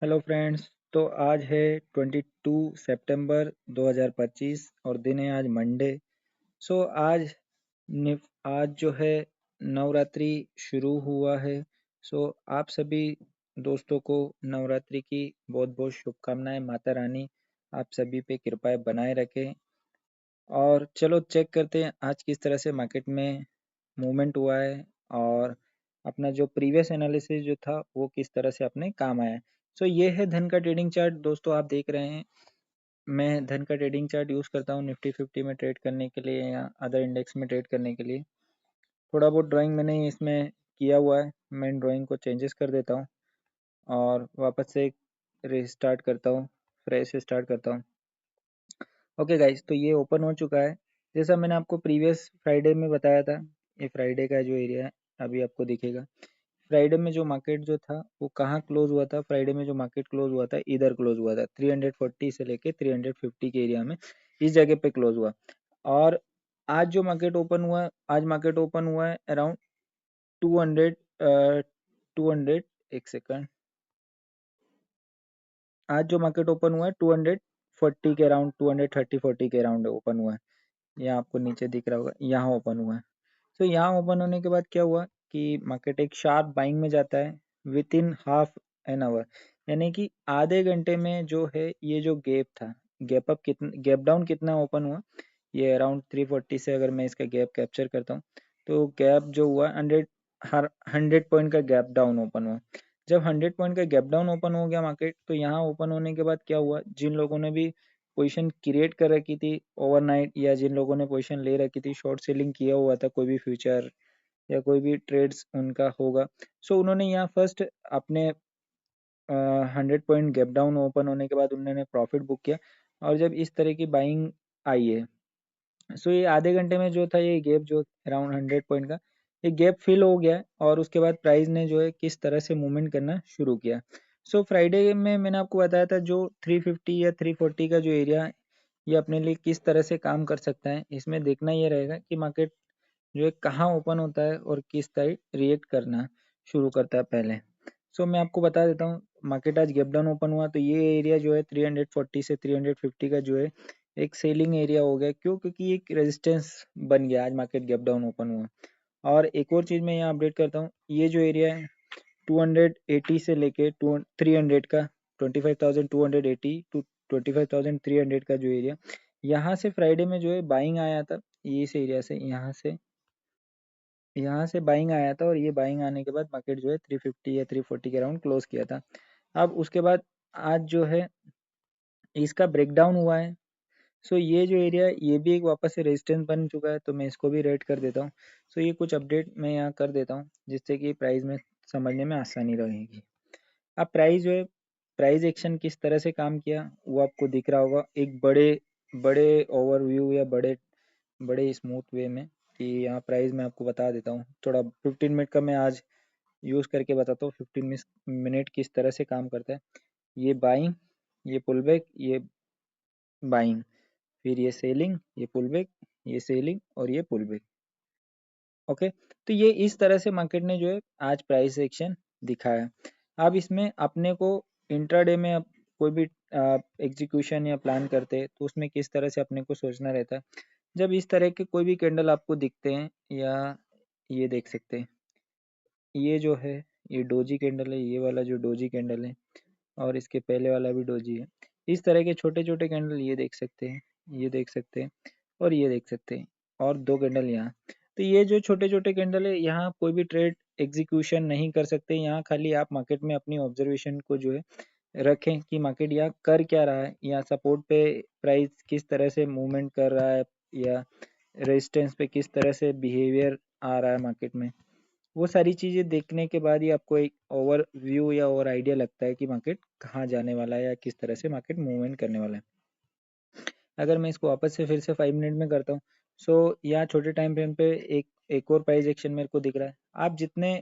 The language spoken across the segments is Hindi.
Hello friends. तो आज है 22 सितंबर 2025 और दिन है आज मंडे। सो आज जो है नवरात्रि शुरू हुआ है। सो आप सभी दोस्तों को नवरात्रि की बहुत बहुत शुभकामनाएं। माता रानी आप सभी पे कृपाएं बनाए रखे। और चलो चेक करते हैं आज किस तरह से मार्केट में मूवमेंट हुआ है और अपना जो प्रीवियस एनालिसिस जो था वो किस तरह से अपने काम आया है। सो ये है धन का ट्रेडिंग चार्ट। दोस्तों आप देख रहे हैं मैं धन का ट्रेडिंग चार्ट यूज़ करता हूँ निफ्टी 50 में ट्रेड करने के लिए या अदर इंडेक्स में ट्रेड करने के लिए। थोड़ा बहुत ड्राइंग मैंने इसमें किया हुआ है। मैं इन ड्राइंग को चेंजेस कर देता हूँ और वापस से रिस्टार्ट करता हूँ, फ्रेश स्टार्ट करता हूँ। ओके गाइस, तो ये ओपन हो चुका है जैसा मैंने आपको प्रीवियस फ्राइडे में बताया था। ये फ्राइडे का जो एरिया है अभी आपको दिखेगा। फ्राइडे में जो मार्केट जो था वो कहाँ क्लोज हुआ था? फ्राइडे में जो मार्केट क्लोज हुआ था इधर क्लोज हुआ था, 340 से लेके 350 के एरिया में, इस जगह पे क्लोज हुआ। और आज जो मार्केट ओपन हुआ, आज मार्केट ओपन हुआ है अराउंड 200 200, एक सेकंड। आज जो मार्केट ओपन हुआ है 240 के अराउंड, 230-40 के अराउंड ओपन हुआ है। यहाँ आपको नीचे दिख रहा होगा, यहाँ ओपन हुआ है। तो यहाँ ओपन होने के बाद क्या हुआ कि मार्केट एक शार्प बाइंग में जाता है with in half an hour, यानी कि आधे घंटे में जो है ये जो गैप था, गैप अप कितना, गैप डाउन कितना ओपन हुआ, ये अराउंड 340 से अगर मैं इसका गैप कैप्चर करता हूँ तो गैप जो हुआ 100 पॉइंट का गैप डाउन ओपन हुआ। जब 100 पॉइंट का गैप डाउन ओपन हो गया मार्केट, तो यहाँ ओपन होने के बाद क्या हुआ, जिन लोगों ने भी पोजीशन क्रिएट कर रखी थी ओवरनाइट या जिन लोगों ने पोजीशन ले रखी थी, शॉर्ट सेलिंग किया हुआ था, कोई भी फ्यूचर या कोई भी ट्रेड्स उनका होगा, सो उन्होंने यहाँ फर्स्ट अपने 100 पॉइंट गैप डाउन ओपन होने के बाद उन्होंने प्रॉफिट बुक किया। और जब इस तरह की बाइंग आई है, सो ये आधे घंटे में जो था ये गैप जो अराउंड 100 पॉइंट का, ये गैप फिल हो गया और उसके बाद प्राइस ने जो है किस तरह से मूवमेंट करना शुरू किया। सो फ्राइडे में मैंने आपको बताया था जो 350 या 340 का जो एरिया है ये अपने लिए किस तरह से काम कर सकता है। इसमें देखना ये रहेगा कि मार्केट जो है कहाँ ओपन होता है और किस साइड रिएक्ट करना शुरू करता है पहले। सो मैं आपको बता देता हूँ, मार्केट आज गैप डाउन ओपन हुआ तो ये एरिया जो है 340 से 350 का जो है एक सेलिंग एरिया हो गया। क्यों? क्योंकि एक रेजिस्टेंस बन गया, आज मार्केट गैप डाउन ओपन हुआ। और एक और चीज़ मैं यहाँ अपडेट करता हूँ, ये जो एरिया है 280 से लेके 300 का, 25,280 टू 25,300 का जो एरिया, यहाँ से फ्राइडे में जो है बाइंग आया था, ये इस एरिया से, यहाँ से बाइंग आया था और ये बाइंग आने के बाद मार्केट जो है 350 या 340 के अराउंड क्लोज किया था। अब उसके बाद आज जो है इसका ब्रेकडाउन हुआ है। सो ये जो एरिया है ये भी एक वापस से रेजिस्टेंस बन चुका है, तो मैं इसको भी रेड कर देता हूँ। सो ये कुछ अपडेट मैं यहाँ कर देता हूँ जिससे कि प्राइस में समझने में आसानी रहेगी। अब प्राइस जो है, प्राइस एक्शन किस तरह से काम किया वो आपको दिख रहा होगा एक बड़े बड़े ओवरव्यू या बड़े बड़े स्मूथ वे में। कि यहाँ प्राइस मैं आपको बता देता हूँ, थोड़ा 15 मिनट का मैं आज यूज़ करके बताता हूँ 15 मिनट किस तरह से काम करता है। ये बाइंग, ये पुल बैक, ये बाइंग, फिर ये सेलिंग, ये पुल बैक, ये सेलिंग और ये पुल बैक। ओके, तो ये इस तरह से मार्केट ने जो है आज प्राइस एक्शन दिखाया। अब इसमें अपने को इंट्राडे में अब कोई भी एग्जीक्यूशन या प्लान करते हैं तो उसमें किस तरह से अपने को सोचना रहता है। जब इस तरह के कोई भी कैंडल आपको दिखते हैं, या ये देख सकते हैं, ये जो है ये डोजी कैंडल है, ये वाला जो डोजी कैंडल है और इसके पहले वाला भी डोजी है। इस तरह के छोटे छोटे कैंडल ये देख सकते हैं, ये देख सकते हैं और ये देख सकते हैं, और दो कैंडल यहाँ। तो ये जो छोटे छोटे कैंडल है यहाँ आप कोई भी ट्रेड एग्जीक्यूशन नहीं कर सकते। यहाँ खाली आप मार्केट में अपनी ऑब्जर्वेशन को जो है रखें कि मार्केट यहाँ कर क्या रहा है, यहाँ सपोर्ट पे प्राइस किस तरह से मूवमेंट कर रहा है या रेजिस्टेंस पे किस तरह से बिहेवियर आ रहा है मार्केट में। वो सारी चीज़ें देखने के बाद ही आपको एक ओवर व्यू या ओवर आइडिया लगता है कि मार्केट कहाँ जाने वाला है या किस तरह से मार्केट मूवमेंट करने वाला है। अगर मैं इसको वापस से फिर से 5 मिनट में करता हूँ, सो यहाँ छोटे टाइम फ्रेम पे एक और प्राइस एक्शन मेरे को दिख रहा है। आप जितने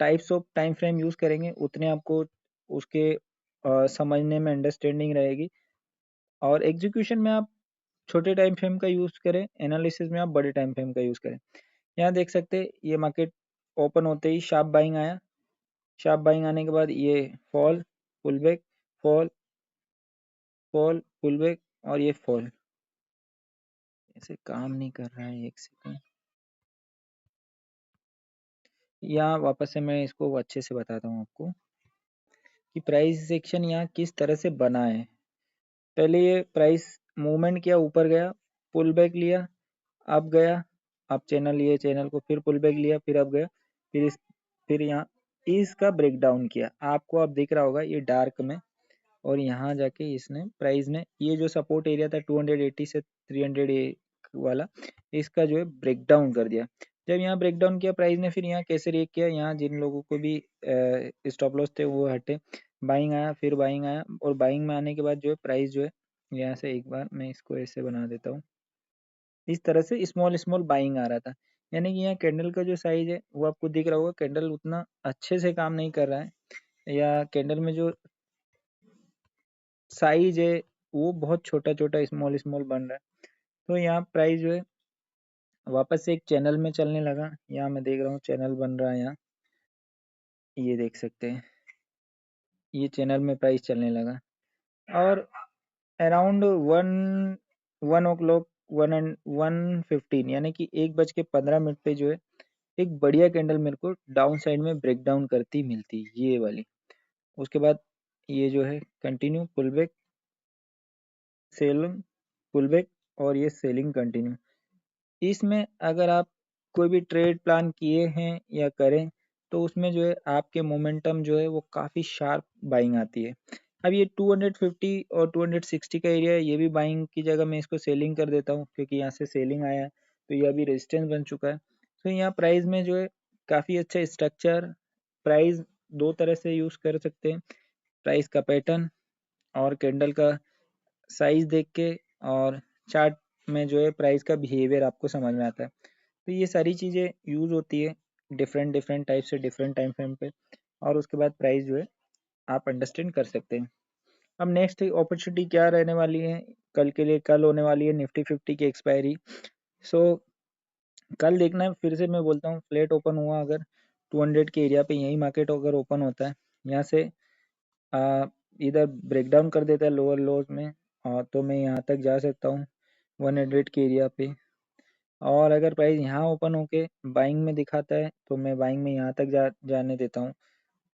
types of time frame use करेंगे उतने आपको उसके समझने में अंडरस्टैंडिंग रहेगी। और एग्जीक्यूशन में आप छोटे टाइम फ्रेम का यूज़ करें, एनालिसिस में आप बड़े टाइम फ्रेम का यूज़ करें। यहाँ देख सकते हैं ये मार्केट ओपन होते ही शार्प बाइंग आया शार्प बाइंग आने के बाद ये fall, pull back, fall, fall, pull back और ये फॉल। ऐसे काम नहीं कर रहा है, एक सेकंड। यहाँ वापस से मैं इसको अच्छे से बताता हूँ आपको कि प्राइस सेक्शन यहाँ किस तरह से बना है। पहले ये प्राइस मूवमेंट किया, ऊपर गया, पुल बैक लिया, अब गया, अब चैनल लिए, चैनल को फिर पुल बैक लिया, फिर अब गया, फिर यहाँ इसका ब्रेक डाउन किया। आपको अब दिख रहा होगा ये डार्क में, और यहाँ जाके इसने प्राइस ने ये जो सपोर्ट एरिया था 280 से 300 वाला, इसका जो है ब्रेक डाउन कर दिया। जब यहाँ ब्रेक डाउन किया प्राइस ने, फिर यहाँ कैसे रिएक्ट किया, यहाँ जिन लोगों को भी स्टॉप लॉस थे वो हटे, बाइंग आया, फिर बाइंग आया, और बाइंग में आने के बाद जो है प्राइस जो है यहाँ से, एक बार मैं इसको ऐसे बना देता हूँ, इस तरह से स्मॉल स्मॉल बाइंग आ रहा था। यानी कि यहाँ कैंडल का जो साइज है वो आपको दिख रहा होगा, कैंडल उतना अच्छे से काम नहीं कर रहा है, या कैंडल में जो साइज है वो बहुत छोटा छोटा स्मॉल स्मॉल बन रहा है। तो यहाँ प्राइस जो है वापस से एक चैनल में चलने लगा। यहाँ मैं देख रहा हूँ चैनल बन रहा है, यहाँ ये देख सकते हैं, ये चैनल में प्राइस चलने लगा, और अराउंड 1 1 एंड 1:15 यानी कि 1:15 पे जो है एक बढ़िया कैंडल मेरे को डाउन साइड में ब्रेक डाउन करती मिलती, ये वाली। उसके बाद ये जो है continue pull back, selling, pull back, और ये सेलिंग कंटिन्यू। इसमें अगर आप कोई भी ट्रेड प्लान किए हैं या करें, तो उसमें जो है आपके मोमेंटम जो है वो काफ़ी शार्प बाइंग आती है। अब ये 250 और 260 का एरिया है, ये भी बाइंग की जगह मैं इसको सेलिंग कर देता हूँ, क्योंकि यहाँ से सेलिंग आया है, तो ये अभी रेजिस्टेंस बन चुका है। तो यहाँ प्राइस में जो है काफ़ी अच्छा स्ट्रक्चर, प्राइस दो तरह से यूज़ कर सकते हैं, प्राइस का पैटर्न और कैंडल का साइज देख के, और चार्ट में जो है प्राइस का बिहेवियर आपको समझ में आता है। तो ये सारी चीज़ें यूज़ होती है डिफरेंट डिफरेंट टाइप से डिफरेंट टाइम फ्रेम पे, और उसके बाद प्राइस जो है आप अंडरस्टैंड कर सकते हैं। अब नेक्स्ट अपॉर्चुनिटी क्या रहने वाली है कल के लिए, कल होने वाली है निफ्टी 50 की एक्सपायरी। सो कल देखना है, फिर से मैं बोलता हूँ, फ्लैट ओपन हुआ अगर 200 के एरिया पे, यही मार्केट अगर ओपन होता है यहाँ से, इधर ब्रेकडाउन कर देता है लोअर लोज में, तो मैं यहाँ तक जा सकता हूँ 100 के एरिया पे। और अगर प्राइस यहाँ ओपन होके बाइंग में दिखाता है, तो मैं बाइंग में यहाँ तक जाने देता हूँ।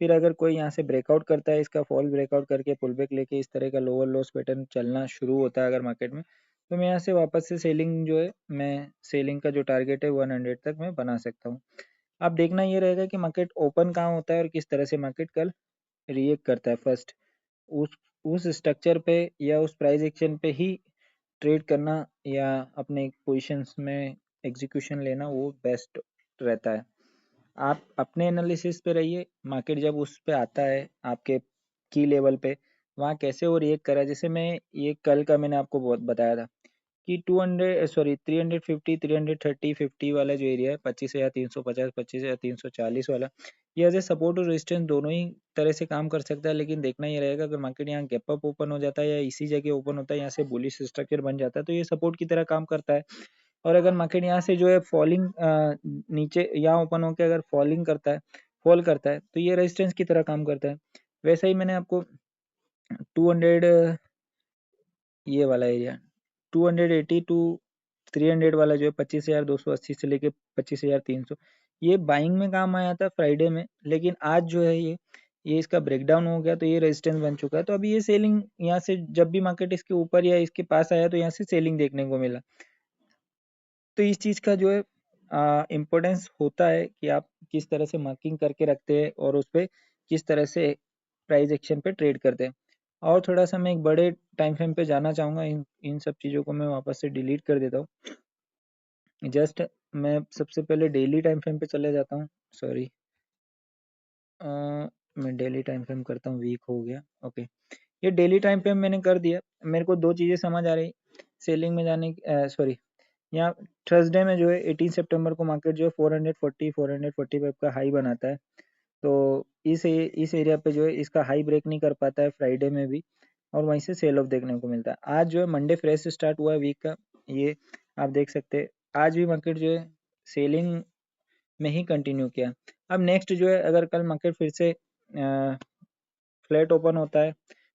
फिर अगर कोई यहाँ से ब्रेकआउट करता है, इसका फॉल ब्रेकआउट करके पुल बैक लेके इस तरह का लोअर लॉस पैटर्न चलना शुरू होता है अगर मार्केट में, तो मैं यहाँ से वापस से सेलिंग जो है, मैं सेलिंग का जो टारगेट है 100 तक मैं बना सकता हूँ। अब देखना ये रहेगा कि मार्केट ओपन कहाँ होता है और किस तरह से मार्केट कल रिएक्ट करता है। फर्स्ट उस उस स्ट्रक्चर पे या उस प्राइस एक्शन पे ही ट्रेड करना, या अपने पोजीशंस में एग्जीक्यूशन लेना वो बेस्ट रहता है। आप अपने एनालिसिस पे रहिए, मार्केट जब उस पे आता है आपके की लेवल पे, वहाँ कैसे वो रिएक्ट करा। जैसे मैं ये कल का मैंने आपको बहुत बताया था कि 350, 330, 50 वाला जो एरिया है, 25,350, 25,340 वाला, ये एज ए सपोर्ट और रेजिस्टेंस दोनों ही तरह से काम कर सकता है। लेकिन देखना ये रहेगा, अगर मार्केट यहाँ गैप अप ओपन हो जाता है या इसी जगह ओपन होता है, यहाँ से बुलिश स्ट्रक्चर बन जाता है, तो ये सपोर्ट की तरह काम करता है। और अगर मार्केट यहाँ से जो है फॉलिंग, नीचे यहाँ ओपन होकर अगर फॉलिंग करता है, फॉल करता है, तो ये रेजिस्टेंस की तरह काम करता है। वैसा ही मैंने आपको 200, ये वाला एरिया 280 टू 300 वाला जो है 25,280 से लेके 25,300, ये बाइंग में काम आया था फ्राइडे में, लेकिन आज जो है ये इसका ब्रेकडाउन हो गया, तो ये रेजिस्टेंस बन चुका है। तो अभी ये सेलिंग यहाँ से, जब भी मार्केट इसके ऊपर या इसके पास आया, तो यहाँ से सेलिंग देखने को मिला। तो इस चीज़ का जो है इम्पोर्टेंस होता है कि आप किस तरह से मार्किंग करके रखते हैं और उस पे किस तरह से प्राइस एक्शन पे ट्रेड करते हैं। और थोड़ा सा मैं एक बड़े टाइम फ्रेम पे जाना चाहूँगा, इन इन सब चीज़ों को मैं वापस से डिलीट कर देता हूँ। जस्ट मैं सबसे पहले डेली टाइम फ्रेम पे चले जाता हूँ, सॉरी, मैं डेली टाइम फ्रेम करता हूँ, वीक हो गया, ओके। ये डेली टाइम फ्रेम मैंने कर दिया। मेरे को दो चीज़ें समझ आ रही, सेलिंग में जाने सॉरी, यहाँ थर्सडे में जो है 18 सितंबर को मार्केट जो है 440 445 का हाई बनाता है। तो इस एरिया पे जो है इसका हाई ब्रेक नहीं कर पाता है फ्राइडे में भी, और वहीं से सेल ऑफ देखने को मिलता है। आज जो है मंडे फ्रेश स्टार्ट हुआ है वीक का, ये आप देख सकते हैं। आज भी मार्केट जो है सेलिंग में ही कंटिन्यू किया। अब नेक्स्ट जो है, अगर कल मार्केट फिर से फ्लैट ओपन होता है,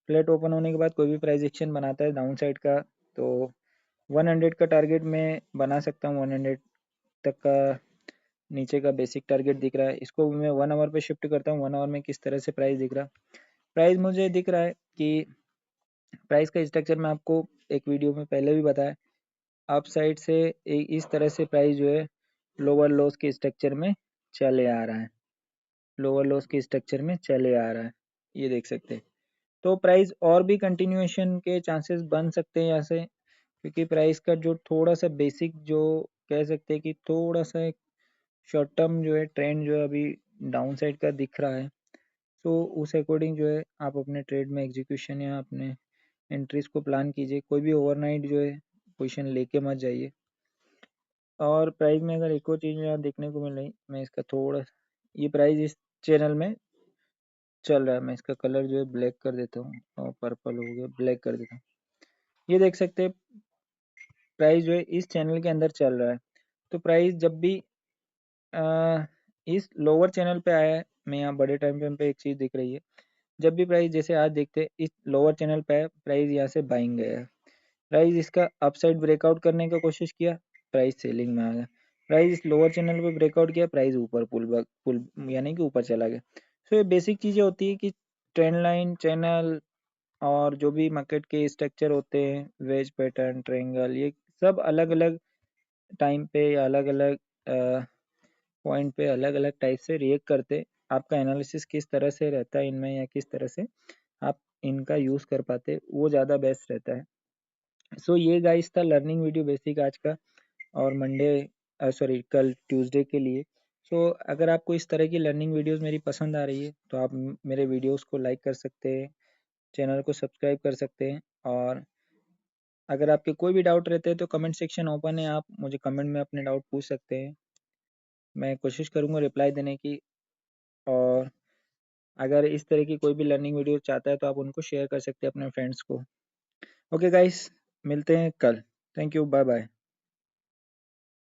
फ्लैट ओपन होने के बाद कोई भी प्राइस एक्शन बनाता है डाउन साइड का, तो 100 का टारगेट मैं बना सकता हूँ, 100 तक का नीचे का बेसिक टारगेट दिख रहा है। इसको मैं 1 आवर पे शिफ्ट करता हूँ, 1 आवर में किस तरह से प्राइस दिख रहा है। प्राइस मुझे दिख रहा है कि प्राइस का स्ट्रक्चर मैं आपको एक वीडियो में पहले भी बताया, अप साइड से इस तरह से प्राइस जो है लोअर लॉस के स्ट्रक्चर में चले आ रहा है, लोअर लॉस के स्ट्रक्चर में चले आ रहा है, ये देख सकते हैं। तो प्राइस और भी कंटिन्यूएशन के चांसेस बन सकते हैं यहाँ से, क्योंकि प्राइस का जो थोड़ा सा बेसिक जो कह सकते हैं कि थोड़ा सा एक शॉर्ट टर्म जो है ट्रेंड जो है अभी डाउन साइड का दिख रहा है। तो उस अकॉर्डिंग जो है आप अपने ट्रेड में एग्जीक्यूशन या अपने एंट्रीज को प्लान कीजिए, कोई भी ओवरनाइट जो है पोजीशन लेके मत जाइए। और प्राइस में अगर एक और चीज़ यहाँ देखने को मिल रही, मैं इसका थोड़ा ये प्राइस इस चैनल में चल रहा है, मैं इसका कलर जो है ब्लैक कर देता हूँ और पर्पल हो गया, ब्लैक कर देता हूँ। ये देख सकते हैं प्राइस जो है इस चैनल के अंदर चल रहा है। तो प्राइस जब भी इस लोअर चैनल पे आया है, मैं यहाँ बड़े टाइम फ्रेम पे एक चीज़ दिख रही है, जब भी प्राइस जैसे आज देखते हैं इस लोअर चैनल पे आया, प्राइस यहाँ से बाइंग गया है, प्राइस इसका अपसाइड ब्रेकआउट करने का कोशिश किया, प्राइस सेलिंग में आ गया, प्राइस इस लोअर चैनल पे ब्रेकआउट किया, प्राइस ऊपर पुल यानी कि ऊपर चला गया। सो ये बेसिक चीज़ें होती है कि ट्रेंड लाइन, चैनल और जो भी मार्केट के स्ट्रक्चर होते हैं, वेज पैटर्न, ट्रायंगल, ये सब अलग अलग टाइम पे या अलग अलग पॉइंट पे अलग अलग टाइप से रिएक्ट करते। आपका एनालिसिस किस तरह से रहता है इनमें, या किस तरह से आप इनका यूज़ कर पाते, वो ज़्यादा बेस्ट रहता है। सो ये गाइस था लर्निंग वीडियो बेसिक आज का, और मंडे सॉरी कल ट्यूसडे के लिए। सो अगर आपको इस तरह की लर्निंग वीडियोस मेरी पसंद आ रही है तो आप मेरे वीडियोस को लाइक कर सकते हैं, चैनल को सब्सक्राइब कर सकते हैं, और अगर आपके कोई भी डाउट रहते हैं तो कमेंट सेक्शन ओपन है, आप मुझे कमेंट में अपने डाउट पूछ सकते हैं, मैं कोशिश करूँगा रिप्लाई देने की। और अगर इस तरह की कोई भी लर्निंग वीडियो चाहता है तो आप उनको शेयर कर सकते हैं अपने फ्रेंड्स को। ओके गाइस, मिलते हैं कल। Thank you, bye bye.